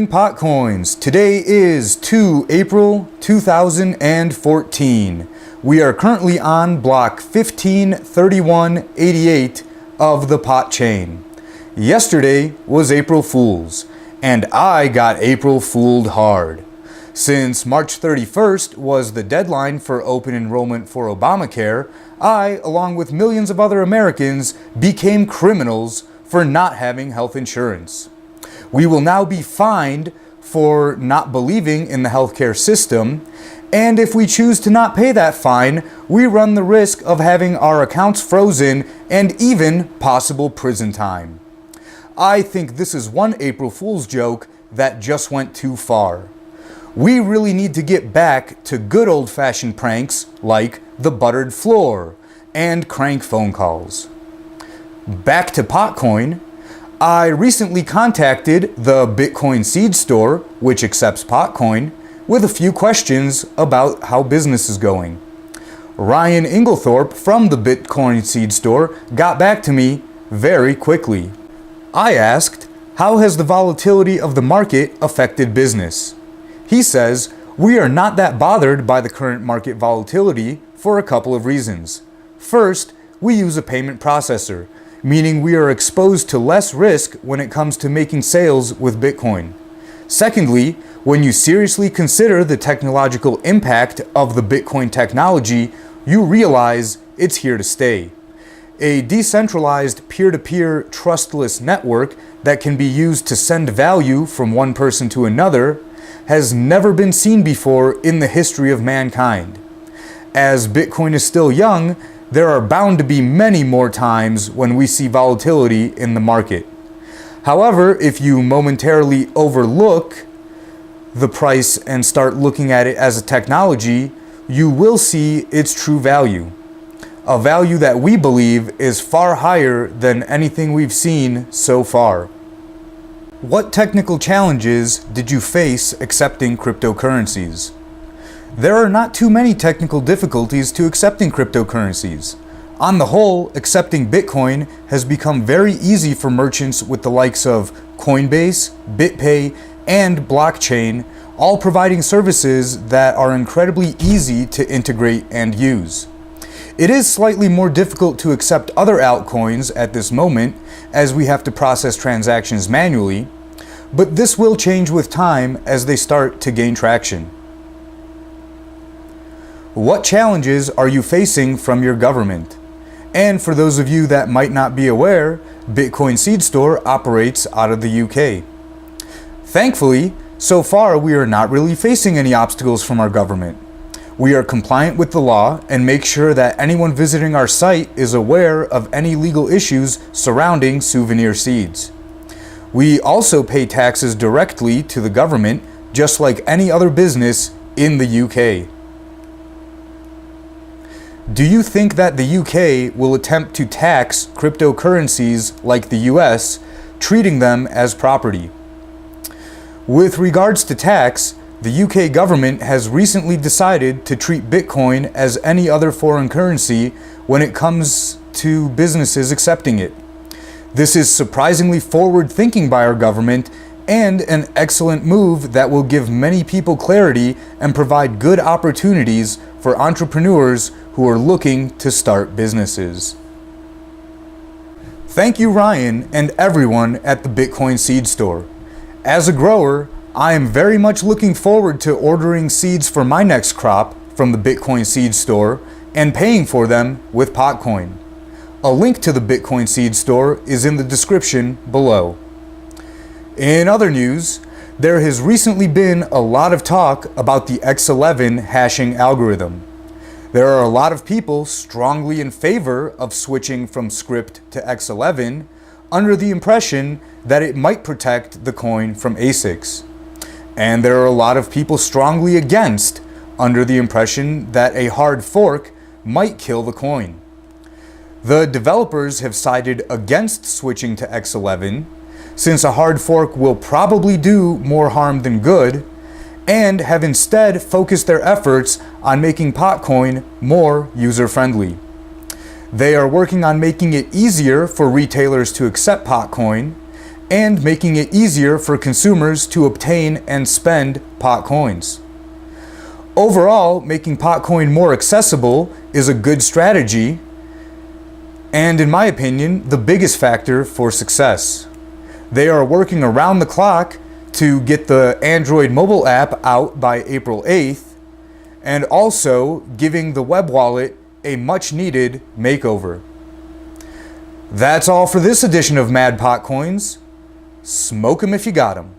morning, PotCoins. Today is 2 April 2014. We are currently on block 153188 of the Pot chain. Yesterday was April Fool's, and I got April Fooled hard. Since March 31st was the deadline for open enrollment for Obamacare, I, along with millions of other Americans, became criminals for not having health insurance. We will now be fined for not believing in the healthcare system, and if we choose to not pay that fine, we run the risk of having our accounts frozen and even possible prison time. I think this is one April Fool's joke that just went too far. We really need to get back to good old-fashioned pranks like the buttered floor and crank phone calls. Back to Potcoin. I recently contacted the BitcoinSeedStore, which accepts Potcoin, with a few questions about how business is going. Ryan Inglethorpe from the BitcoinSeedStore got back to me very quickly. I asked, how has the volatility of the market affected business? He says, we are not that bothered by the current market volatility for a couple of reasons. First, we use a payment processor, meaning we are exposed to less risk when it comes to making sales with Bitcoin. Secondly, when you seriously consider the technological impact of the Bitcoin technology, you realize it's here to stay. A decentralized peer-to-peer trustless network that can be used to send value from one person to another has never been seen before in the history of mankind. As Bitcoin is still young, there are bound to be many more times when we see volatility in the market. However, if you momentarily overlook the price and start looking at it as a technology, you will see its true value. A value that we believe is far higher than anything we've seen so far. What technical challenges did you face accepting cryptocurrencies? There are not too many technical difficulties to accepting cryptocurrencies. On the whole, accepting Bitcoin has become very easy for merchants with the likes of Coinbase, BitPay, and Blockchain, all providing services that are incredibly easy to integrate and use. It is slightly more difficult to accept other altcoins at this moment, as we have to process transactions manually, but this will change with time as they start to gain traction. What challenges are you facing from your government? And for those of you that might not be aware, BitcoinSeedStore operates out of the UK. Thankfully, so far we are not really facing any obstacles from our government. We are compliant with the law and make sure that anyone visiting our site is aware of any legal issues surrounding souvenir seeds. We also pay taxes directly to the government, just like any other business in the UK. Do you think that the UK will attempt to tax cryptocurrencies like the US, treating them as property? With regards to tax, the UK government has recently decided to treat Bitcoin as any other foreign currency when it comes to businesses accepting it. This is surprisingly forward-thinking by our government and an excellent move that will give many people clarity and provide good opportunities for entrepreneurs who are looking to start businesses. Thank you, Ryan, and everyone at the BitcoinSeedStore. As a grower, I am very much looking forward to ordering seeds for my next crop from the BitcoinSeedStore and paying for them with Potcoin. A link to the BitcoinSeedStore is in the description below. In other news, there has recently been a lot of talk about the X11 hashing algorithm. There are a lot of people strongly in favor of switching from script to X11 under the impression that it might protect the coin from ASICs. And there are a lot of people strongly against under the impression that a hard fork might kill the coin. The developers have sided against switching to X11 since a hard fork will probably do more harm than good, and have instead focused their efforts on making Potcoin more user-friendly. They are working on making it easier for retailers to accept Potcoin and making it easier for consumers to obtain and spend PotCoins. Overall, making PotCoin more accessible is a good strategy, and in my opinion, the biggest factor for success. They are working around the clock to get the Android mobile app out by April 8th, and also giving the web wallet a much needed makeover. That's all for this edition of Mad PotCoins. Smoke 'em if you got 'em.